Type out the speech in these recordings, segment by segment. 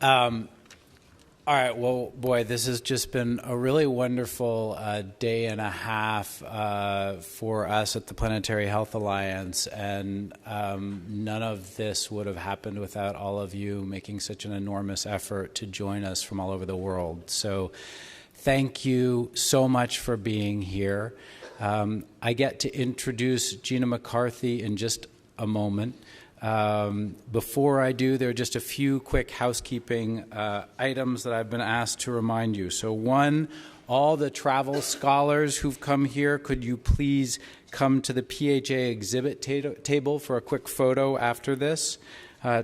All right. Well, boy, this has just been a really wonderful day and a half for us at the Planetary Health Alliance, and none of this would have happened without all of you making such an enormous effort to join us from all over the world. So thank you so much for being here. I get to introduce Gina McCarthy in just a moment. Before I do, there are just a few quick housekeeping items that I've been asked to remind you. So one, all the travel scholars who've come here, could you please come to the PHA exhibit table for a quick photo after this?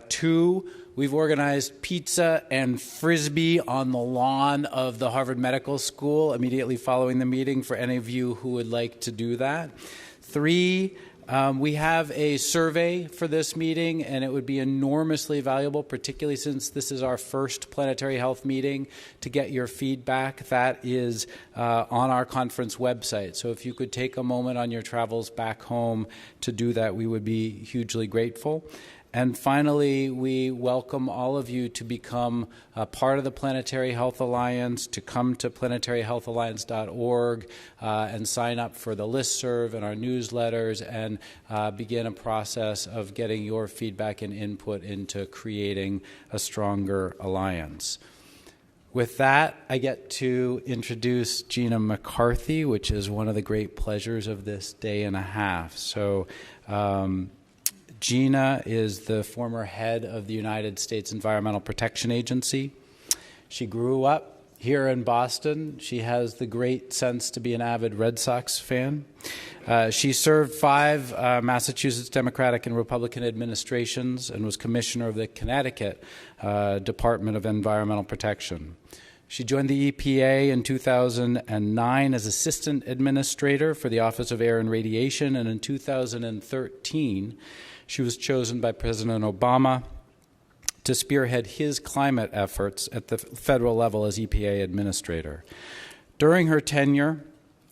Two, we've organized pizza and Frisbee on the lawn of the Harvard Medical School immediately following the meeting for any of you who would like to do that. Three, we have a survey for this meeting, and it would be enormously valuable, particularly since this is our first Planetary Health meeting, to get your feedback. That is on our conference website. So if you could take a moment on your travels back home to do that, we would be hugely grateful. And finally, we welcome all of you to become a part of the Planetary Health Alliance, to come to planetaryhealthalliance.org and sign up for the listserv and our newsletters, and begin a process of getting your feedback and input into creating a stronger alliance. With that, I get to introduce Gina McCarthy, which is one of the great pleasures of this day and a half. So, Gina is the former head of the United States Environmental Protection Agency. She grew up here in Boston. She has the great sense to be an avid Red Sox fan. She served 5 Massachusetts Democratic and Republican administrations and was commissioner of the Connecticut Department of Environmental Protection. She joined the EPA in 2009 as assistant administrator for the Office of Air and Radiation, and in 2013, she was chosen by President Obama to spearhead his climate efforts at the federal level as EPA administrator. During her tenure,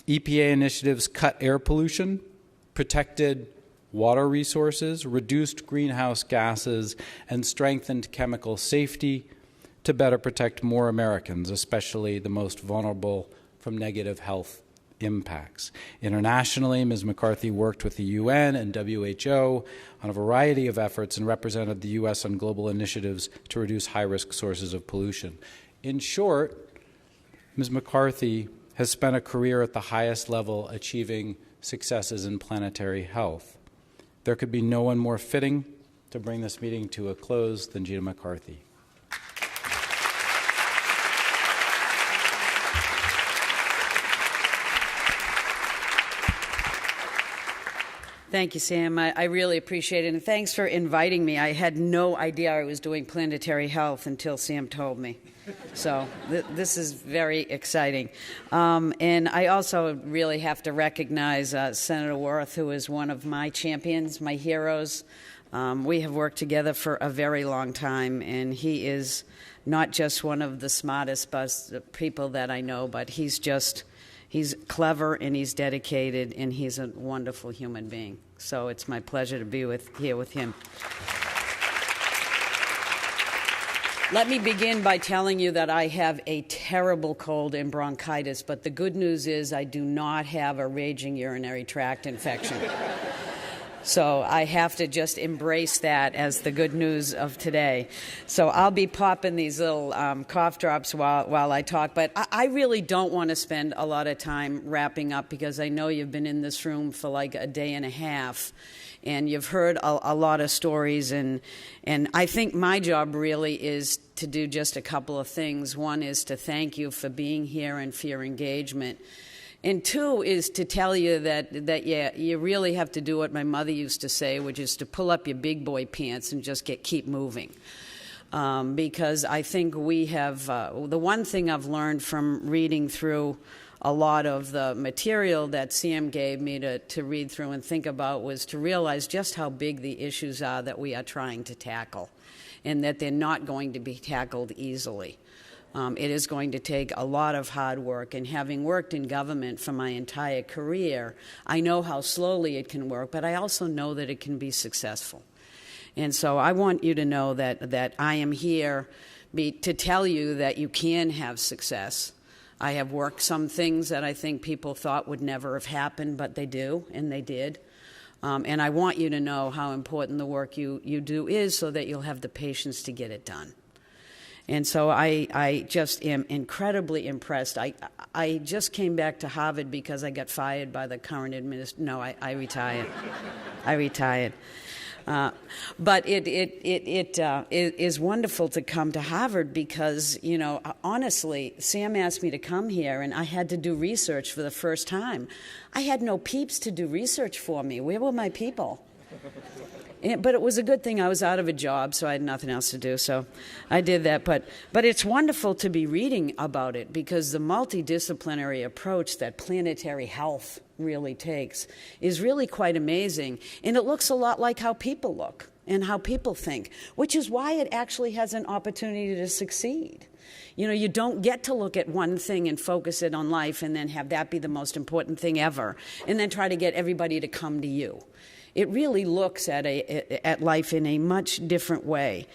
EPA initiatives cut air pollution, protected water resources, reduced greenhouse gases, and strengthened chemical safety to better protect more Americans, especially the most vulnerable, from negative health impacts. Internationally, Ms. McCarthy worked with the UN and WHO on a variety of efforts and represented the U.S. on global initiatives to reduce high-risk sources of pollution. In short, Ms. McCarthy has spent a career at the highest level achieving successes in planetary health. There could be no one more fitting to bring this meeting to a close than Gina McCarthy. Thank you, Sam. I really appreciate it, and thanks for inviting me. I had no idea I was doing planetary health until Sam told me. So this is very exciting. And I also really have to recognize Senator Worth, who is one of my champions, my heroes. We have worked together for a very long time, and he is not just one of the smartest people that I know, but he's clever and he's dedicated and he's a wonderful human being. So it's my pleasure to be here with him. Let me begin by telling you that I have a terrible cold and bronchitis, but the good news is I do not have a raging urinary tract infection. So I have to just embrace that as the good news of today. So I'll be popping these little cough drops while I talk, but I really don't want to spend a lot of time wrapping up because I know you've been in this room for like a day and a half, and you've heard a lot of stories, and I think my job really is to do just a couple of things. One is to thank you for being here and for your engagement. And two is to tell you that you really have to do what my mother used to say, which is to pull up your big boy pants and just keep moving. Because I think we have, the one thing I've learned from reading through a lot of the material that Sam gave me to read through and think about was to realize just how big the issues are that we are trying to tackle, and that they're not going to be tackled easily. It is going to take a lot of hard work, and having worked in government for my entire career, I know how slowly it can work, but I also know that it can be successful. And so I want you to know that I am here to tell you that you can have success. I have worked some things that I think people thought would never have happened, but they do, and they did. And I want you to know how important the work you do is so that you'll have the patience to get it done. And so I just am incredibly impressed. I just came back to Harvard because I got fired by the current administration. No, I retired. I retired. But it is wonderful to come to Harvard because, you know, honestly, Sam asked me to come here, and I had to do research for the first time. I had no peeps to do research for me. Where were my people? But it was a good thing I was out of a job, so I had nothing else to do, so I did that. But it's wonderful to be reading about it because the multidisciplinary approach that planetary health really takes is really quite amazing. And it looks a lot like how people look and how people think, which is why it actually has an opportunity to succeed. You know, you don't get to look at one thing and focus it on life and then have that be the most important thing ever and then try to get everybody to come to you. It really looks at life in a much different way.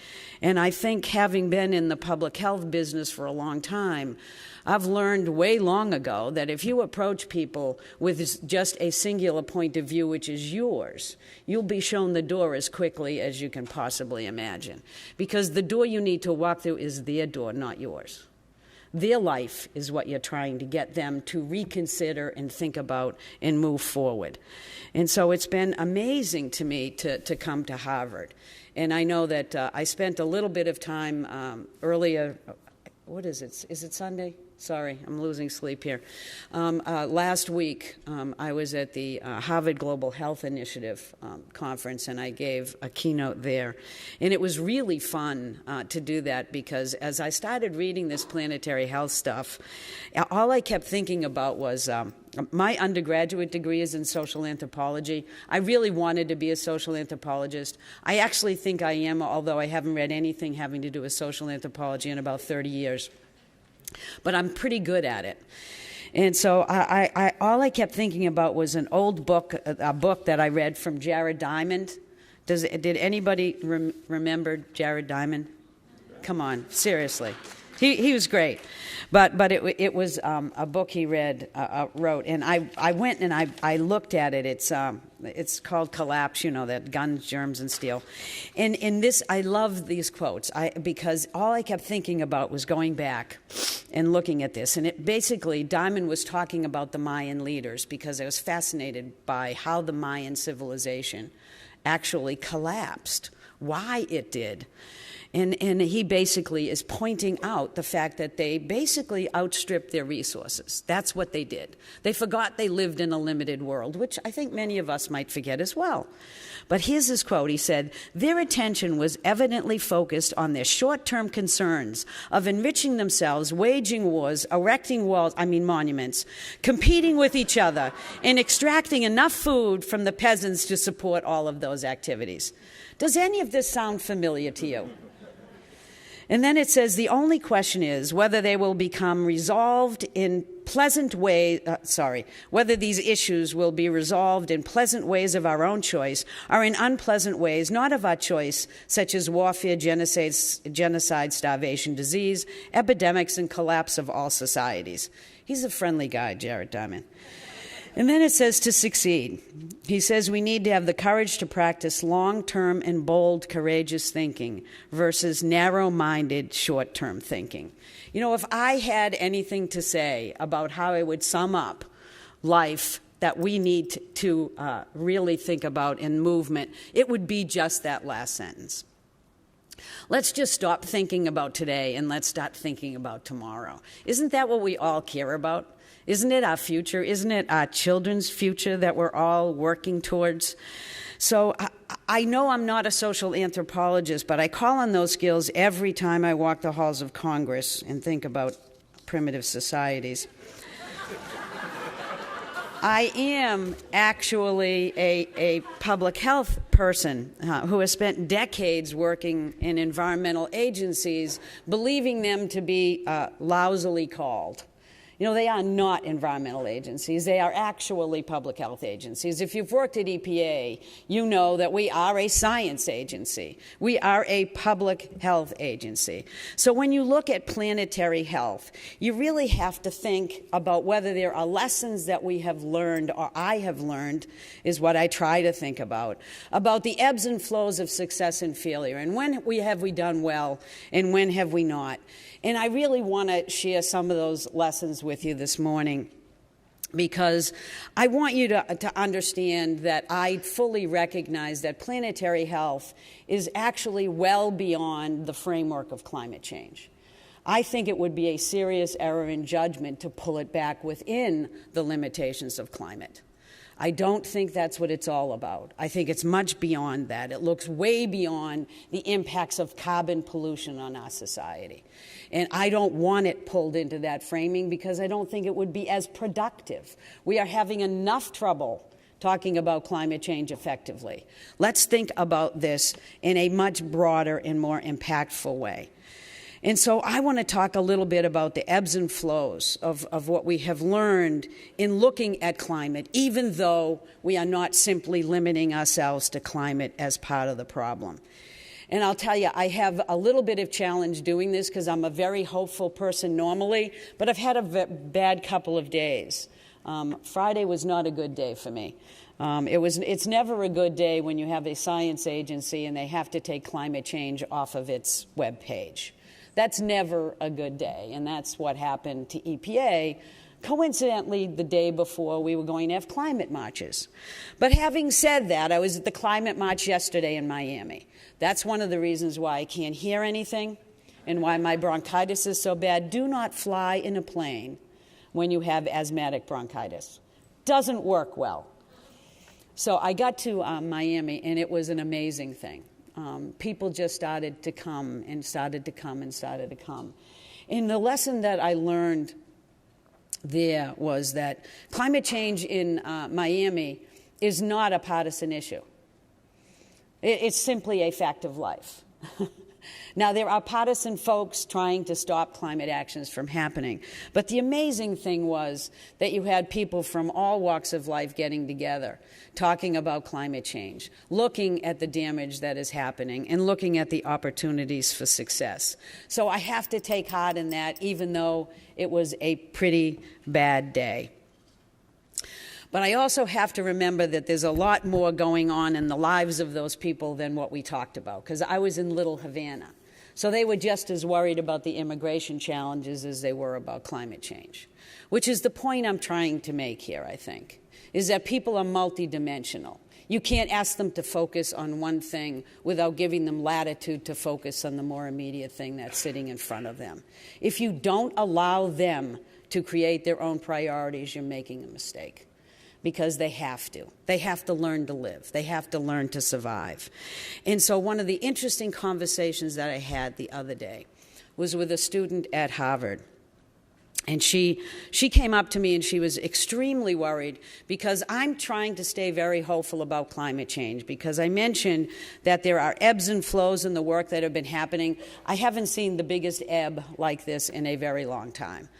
And I think having been in the public health business for a long time, I've learned way long ago that if you approach people with just a singular point of view, which is yours, you'll be shown the door as quickly as you can possibly imagine. Because the door you need to walk through is their door, not yours. Their life is what you're trying to get them to reconsider and think about and move forward. And so it's been amazing to me to come to Harvard. And I know that I spent a little bit of time earlier. What is it? Is it Sunday? Sorry, I'm losing sleep here. Last week, I was at the Harvard Global Health Initiative conference, and I gave a keynote there. And it was really fun to do that because as I started reading this planetary health stuff, all I kept thinking about was my undergraduate degree is in social anthropology. I really wanted to be a social anthropologist. I actually think I am, although I haven't read anything having to do with social anthropology in about 30 years. But I'm pretty good at it. And so all I kept thinking about was an old book, a book that I read from Jared Diamond. Did anybody remember Jared Diamond? Come on, seriously. He was great. But it was a book he wrote, and I went and I looked at it. It's called Collapse, you know, that guns, germs, and steel. And in this, I love these quotes because all I kept thinking about was going back and looking at this. And it basically, Diamond was talking about the Mayan leaders because I was fascinated by how the Mayan civilization actually collapsed, why it did. And he basically is pointing out the fact that they basically outstripped their resources. That's what they did. They forgot they lived in a limited world, which I think many of us might forget as well. But here's his quote. He said, "Their attention was evidently focused on their short-term concerns of enriching themselves, waging wars, erecting monuments, competing with each other, and extracting enough food from the peasants to support all of those activities." Does any of this sound familiar to you? And then it says, the only question is whether they will become resolved in pleasant ways, whether these issues will be resolved in pleasant ways of our own choice or in unpleasant ways not of our choice, such as warfare, genocide, starvation, disease, epidemics, and collapse of all societies. He's a friendly guy, Jared Diamond. And then it says to succeed. He says we need to have the courage to practice long-term and bold, courageous thinking versus narrow-minded, short-term thinking. You know, if I had anything to say about how I would sum up life that we need to really think about in movement, it would be just that last sentence. Let's just stop thinking about today and let's start thinking about tomorrow. Isn't that what we all care about? Isn't it our future? Isn't it our children's future that we're all working towards? So I know I'm not a social anthropologist, but I call on those skills every time I walk the halls of Congress and think about primitive societies. I am actually a public health person who has spent decades working in environmental agencies, believing them to be lousily called. You know, they are not environmental agencies. They are actually public health agencies. If you've worked at EPA, you know that we are a science agency. We are a public health agency. So when you look at planetary health, you really have to think about whether there are lessons that we have learned, or I have learned, is what I try to think about the ebbs and flows of success and failure, and when have we done well, and when have we not. And I really want to share some of those lessons with you this morning, because I want you to understand that I fully recognize that planetary health is actually well beyond the framework of climate change. I think it would be a serious error in judgment to pull it back within the limitations of climate. I don't think that's what it's all about. I think it's much beyond that. It looks way beyond the impacts of carbon pollution on our society. And I don't want it pulled into that framing because I don't think it would be as productive. We are having enough trouble talking about climate change effectively. Let's think about this in a much broader and more impactful way. And so I want to talk a little bit about the ebbs and flows of what we have learned in looking at climate, even though we are not simply limiting ourselves to climate as part of the problem. And I'll tell you, I have a little bit of challenge doing this because I'm a very hopeful person normally, but I've had a bad couple of days. Friday was not a good day for me. It's never a good day when you have a science agency and they have to take climate change off of its webpage. That's never a good day, and that's what happened to EPA, coincidentally the day before we were going to have climate marches. But having said that, I was at the climate march yesterday in Miami. That's one of the reasons why I can't hear anything and why my bronchitis is so bad. Do not fly in a plane when you have asthmatic bronchitis. Doesn't work well. So I got to Miami, and it was an amazing thing. People just started to come and started to come and started to come. And the lesson that I learned there was that climate change in Miami is not a partisan issue. It's simply a fact of life. Now, there are partisan folks trying to stop climate actions from happening. But the amazing thing was that you had people from all walks of life getting together, talking about climate change, looking at the damage that is happening, and looking at the opportunities for success. So I have to take heart in that, even though it was a pretty bad day. But I also have to remember that there's a lot more going on in the lives of those people than what we talked about, because I was in Little Havana. So they were just as worried about the immigration challenges as they were about climate change, which is the point I'm trying to make here, I think, is that people are multidimensional. You can't ask them to focus on one thing without giving them latitude to focus on the more immediate thing that's sitting in front of them. If you don't allow them to create their own priorities, you're making a mistake. Because they have to. They have to learn to live. They have to learn to survive. And so one of the interesting conversations that I had the other day was with a student at Harvard. And she came up to me and she was extremely worried because I'm trying to stay very hopeful about climate change, because I mentioned that there are ebbs and flows in the work that have been happening. I haven't seen the biggest ebb like this in a very long time.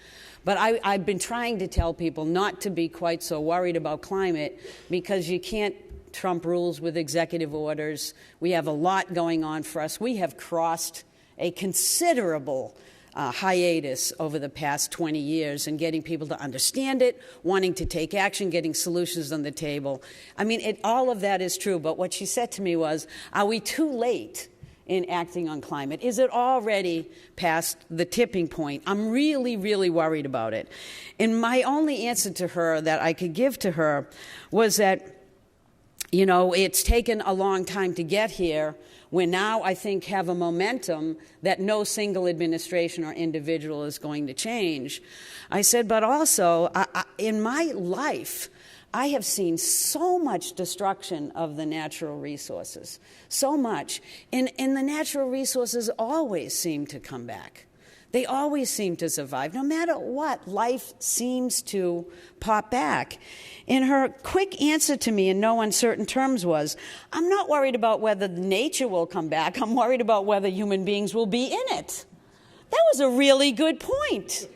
But I've been trying to tell people not to be quite so worried about climate, because you can't trump rules with executive orders. We have a lot going on for us. We have crossed a considerable hiatus over the past 20 years in getting people to understand it, wanting to take action, getting solutions on the table. I mean, all of that is true. But what she said to me was, are we too late in acting on climate? Is it already past the tipping point? I'm really, really worried about it. And my only answer to her that I could give to her was that, you know, it's taken a long time to get here. We now, I think, have a momentum that no single administration or individual is going to change. I said, but also, in my life, I have seen so much destruction of the natural resources, so much. And the natural resources always seem to come back. They always seem to survive. No matter what, life seems to pop back. And her quick answer to me in no uncertain terms was, I'm not worried about whether nature will come back. I'm worried about whether human beings will be in it. That was a really good point.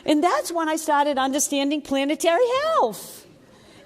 And that's when I started understanding planetary health.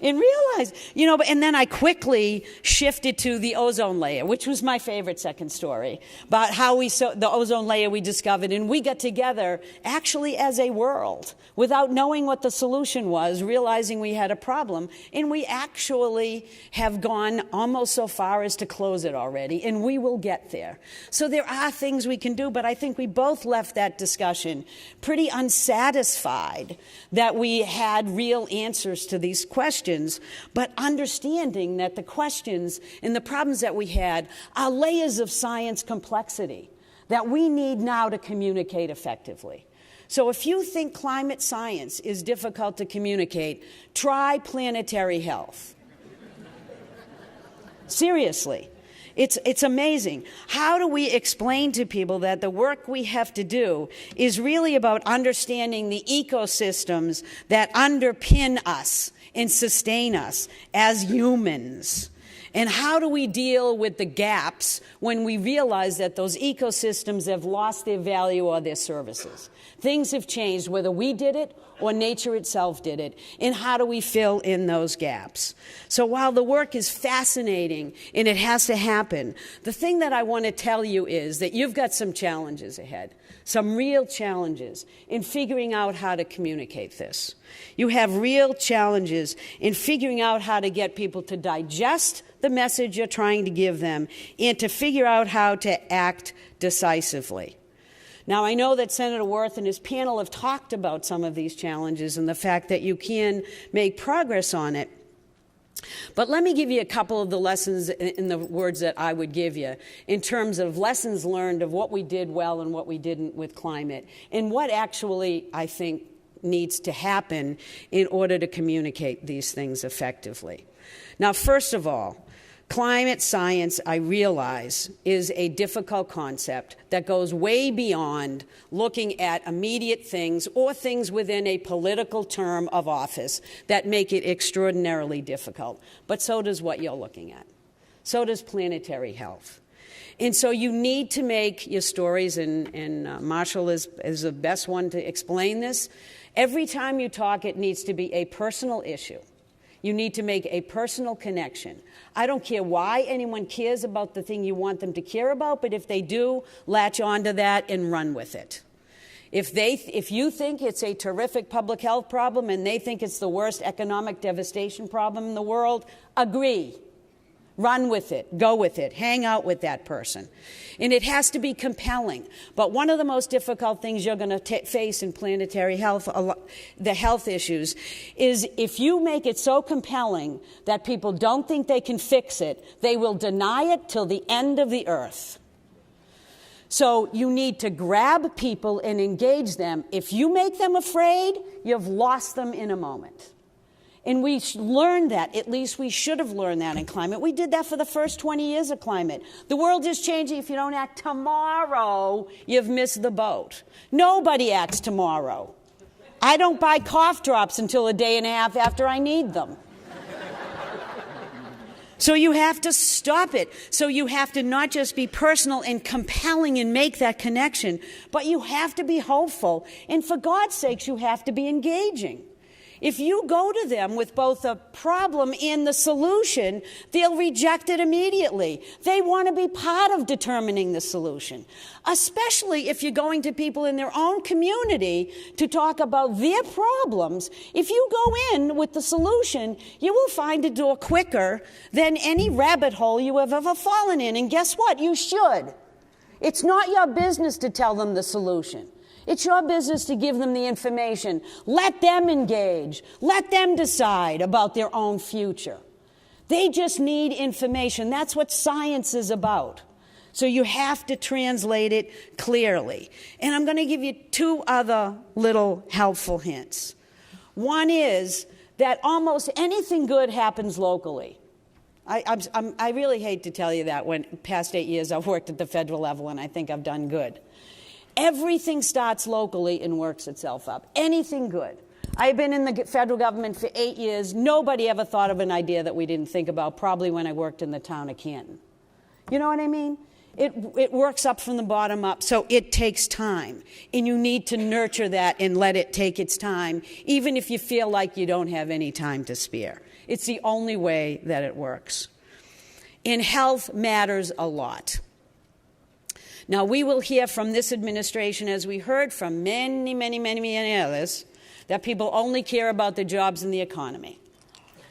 And realize, and then I quickly shifted to the ozone layer, which was my favorite second story, about how the ozone layer we discovered, and we got together actually as a world without knowing what the solution was, realizing we had a problem, and we actually have gone almost so far as to close it already, and we will get there. So there are things we can do, but I think we both left that discussion pretty unsatisfied that we had real answers to these questions, but understanding that the questions and the problems that we had are layers of science complexity that we need now to communicate effectively. So if you think climate science is difficult to communicate, try planetary health. Seriously. It's amazing. How do we explain to people that the work we have to do is really about understanding the ecosystems that underpin us and sustain us as humans? And how do we deal with the gaps when we realize that those ecosystems have lost their value or their services? Things have changed, whether we did it or nature itself did it. And how do we fill in those gaps? So while the work is fascinating and it has to happen, the thing that I want to tell you is that you've got some challenges ahead, some real challenges in figuring out how to communicate this. You have real challenges in figuring out how to get people to digest the message you're trying to give them and to figure out how to act decisively. Now, I know that Senator Wirth and his panel have talked about some of these challenges and the fact that you can make progress on it. But let me give you a couple of the lessons in the words that I would give you in terms of lessons learned of what we did well and what we didn't with climate, and what actually I think needs to happen in order to communicate these things effectively. Now, first of all, climate science, I realize, is a difficult concept that goes way beyond looking at immediate things or things within a political term of office that make it extraordinarily difficult. But so does what you're looking at. So does planetary health. And so you need to make your stories, and Marshall is the best one to explain this. Every time you talk, it needs to be a personal issue. You need to make a personal connection. I don't care why anyone cares about the thing you want them to care about, but if they do, latch onto that and run with it. If you think it's a terrific public health problem and they think it's the worst economic devastation problem in the world, agree. Run with it. Go with it. Hang out with that person. And it has to be compelling. But one of the most difficult things you're going to face in planetary health, the health issues, is if you make it so compelling that people don't think they can fix it, they will deny it till the end of the earth. So you need to grab people and engage them. If you make them afraid, you've lost them in a moment. And we learned that. At least we should have learned that in climate. We did that for the first 20 years of climate. The world is changing. If you don't act tomorrow, you've missed the boat. Nobody acts tomorrow. I don't buy cough drops until a day and a half after I need them. So you have to stop it. So you have to not just be personal and compelling and make that connection, but you have to be hopeful. And for God's sakes, you have to be engaging. If you go to them with both the problem and the solution, they'll reject it immediately. They want to be part of determining the solution, especially if you're going to people in their own community to talk about their problems. If you go in with the solution, you will find a door quicker than any rabbit hole you have ever fallen in. And guess what? You should. It's not your business to tell them the solution. It's your business to give them the information. Let them engage. Let them decide about their own future. They just need information. That's what science is about. So you have to translate it clearly. And I'm going to give you two other little helpful hints. One is that almost anything good happens locally. I really hate to tell you that when past 8 years I've worked at the federal level and I think I've done good. Everything starts locally and works itself up. Anything good. I've been in the federal government for 8 years. Nobody ever thought of an idea that we didn't think about, probably when I worked in the town of Canton. You know what I mean? It works up from the bottom up, so it takes time. And you need to nurture that and let it take its time, even if you feel like you don't have any time to spare. It's the only way that it works. And health matters a lot. Now, we will hear from this administration, as we heard from many others, that people only care about the jobs and the economy,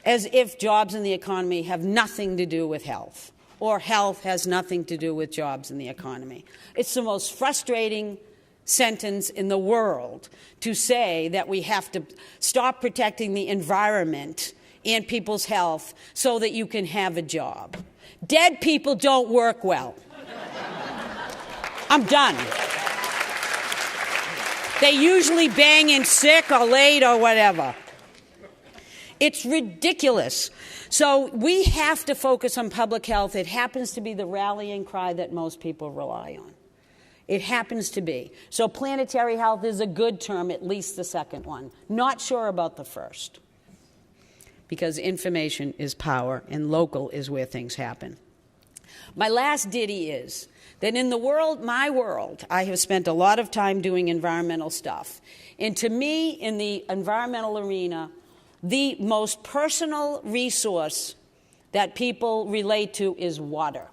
as if jobs and the economy have nothing to do with health, or health has nothing to do with jobs and the economy. It's the most frustrating sentence in the world to say that we have to stop protecting the environment and people's health so that you can have a job. Dead people don't work well. I'm done. They usually bang in sick or late or whatever. It's ridiculous. So we have to focus on public health. It happens to be the rallying cry that most people rely on. It happens to be. So planetary health is a good term, at least the second one. Not sure about the first, because information is power and local is where things happen. My last ditty is that in the world, my world, I have spent a lot of time doing environmental stuff. And to me, in the environmental arena, the most personal resource that people relate to is water.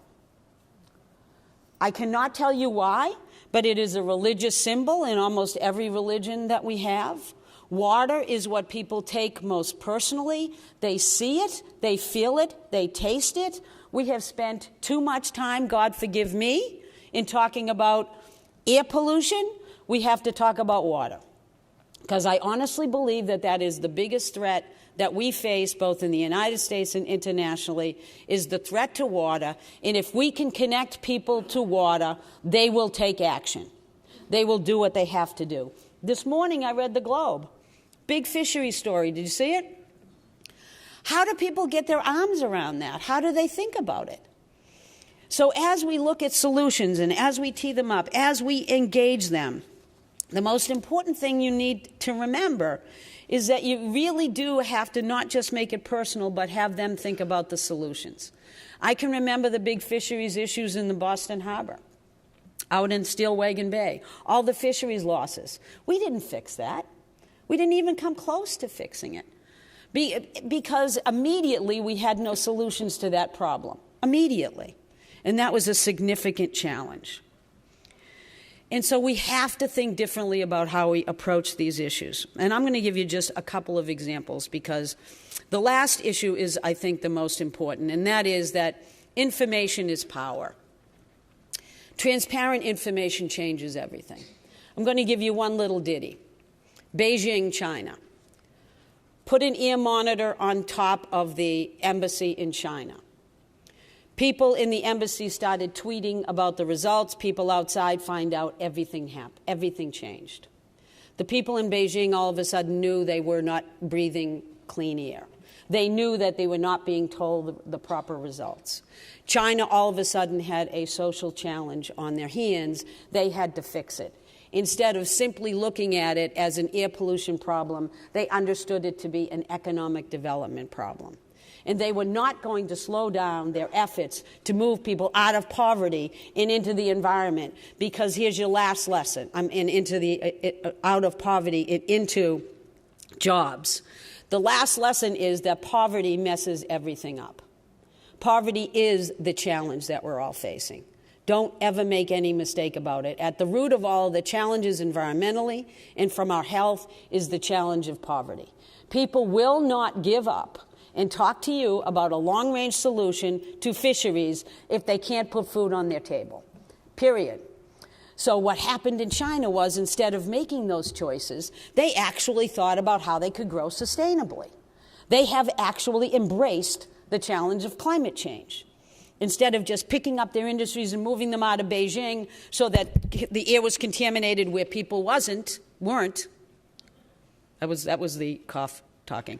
I cannot tell you why, but it is a religious symbol in almost every religion that we have. Water is what people take most personally. They see it, they feel it, they taste it. We have spent too much time, God forgive me, in talking about air pollution. We have to talk about water, because I honestly believe that that is the biggest threat that we face both in the United States and internationally, is the threat to water. And if we can connect people to water, they will take action. They will do what they have to do. This morning I read the Globe. Big fishery story. Did you see it? How do people get their arms around that? How do they think about it? So as we look at solutions and as we tee them up, as we engage them, the most important thing you need to remember is that you really do have to not just make it personal, but have them think about the solutions. I can remember the big fisheries issues in the Boston Harbor, out in Steelwagon Bay, all the fisheries losses. We didn't fix that. We didn't even come close to fixing it, because immediately we had no solutions to that problem, immediately. And that was a significant challenge. And so we have to think differently about how we approach these issues. And I'm going to give you just a couple of examples, because the last issue is, I think, the most important, and that is that information is power. Transparent information changes everything. I'm going to give you one little ditty. Beijing, China. Put an ear monitor on top of the embassy in China. People in the embassy started tweeting about the results. People outside find out everything happened. Everything changed. The people in Beijing all of a sudden knew they were not breathing clean air. They knew that they were not being told the proper results. China all of a sudden had a social challenge on their hands. They had to fix it. Instead of simply looking at it as an air pollution problem, they understood it to be an economic development problem. And they were not going to slow down their efforts to move people out of poverty and into the environment, because here's your last lesson, out of poverty and into jobs. The last lesson is that poverty messes everything up. Poverty is the challenge that we're all facing. Don't ever make any mistake about it. At the root of all the challenges environmentally and from our health is the challenge of poverty. People will not give up and talk to you about a long-range solution to fisheries if they can't put food on their table, period. So what happened in China was, instead of making those choices, they actually thought about how they could grow sustainably. They have actually embraced the challenge of climate change. Instead of just picking up their industries and moving them out of Beijing so that the air was contaminated where people weren't. That was the cough talking.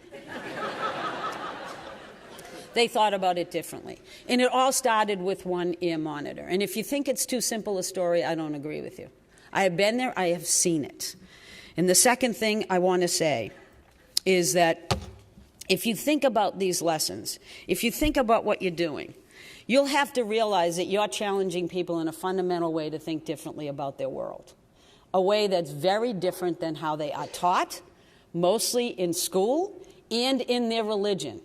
They thought about it differently. And it all started with one ear monitor. And if you think it's too simple a story, I don't agree with you. I have been there. I have seen it. And the second thing I want to say is that if you think about these lessons, if you think about what you're doing, you'll have to realize that you're challenging people in a fundamental way to think differently about their world, a way that's very different than how they are taught, mostly in school and in their religion.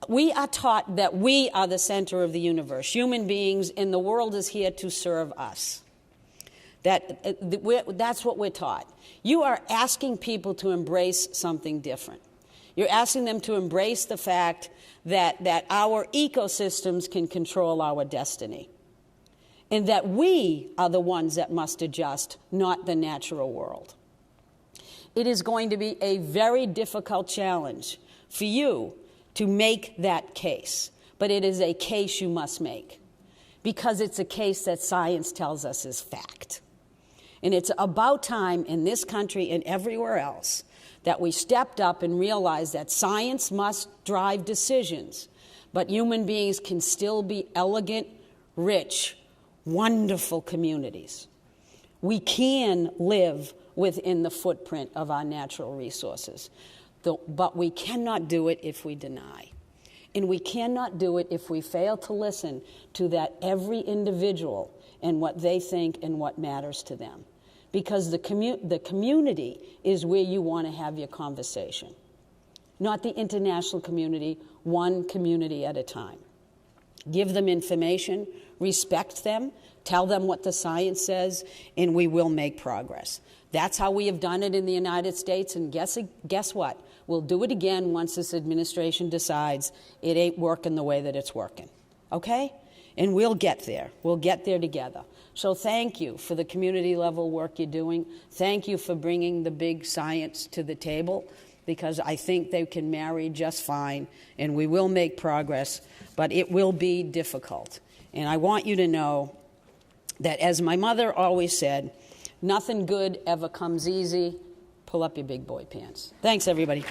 We are taught that we are the center of the universe, human beings, and the world is here to serve us. That's what we're taught. You are asking people to embrace something different. You're asking them to embrace the fact that our ecosystems can control our destiny, and that we are the ones that must adjust, not the natural world. It is going to be a very difficult challenge for you to make that case, but it is a case you must make, because it's a case that science tells us is fact. And it's about time in this country and everywhere else that we stepped up and realized that science must drive decisions, but human beings can still be elegant, rich, wonderful communities. We can live within the footprint of our natural resources, but we cannot do it if we deny. And we cannot do it if we fail to listen to that every individual and what they think and what matters to them. Because the community is where you want to have your conversation, not the international community, one community at a time. Give them information, respect them, tell them what the science says, and we will make progress. That's how we have done it in the United States, and guess what? We'll do it again once this administration decides it ain't working the way that it's working, okay? And we'll get there. We'll get there together. So thank you for the community-level work you're doing. Thank you for bringing the big science to the table, because I think they can marry just fine, and we will make progress, but it will be difficult. And I want you to know that, as my mother always said, nothing good ever comes easy. Pull up your big boy pants. Thanks, everybody.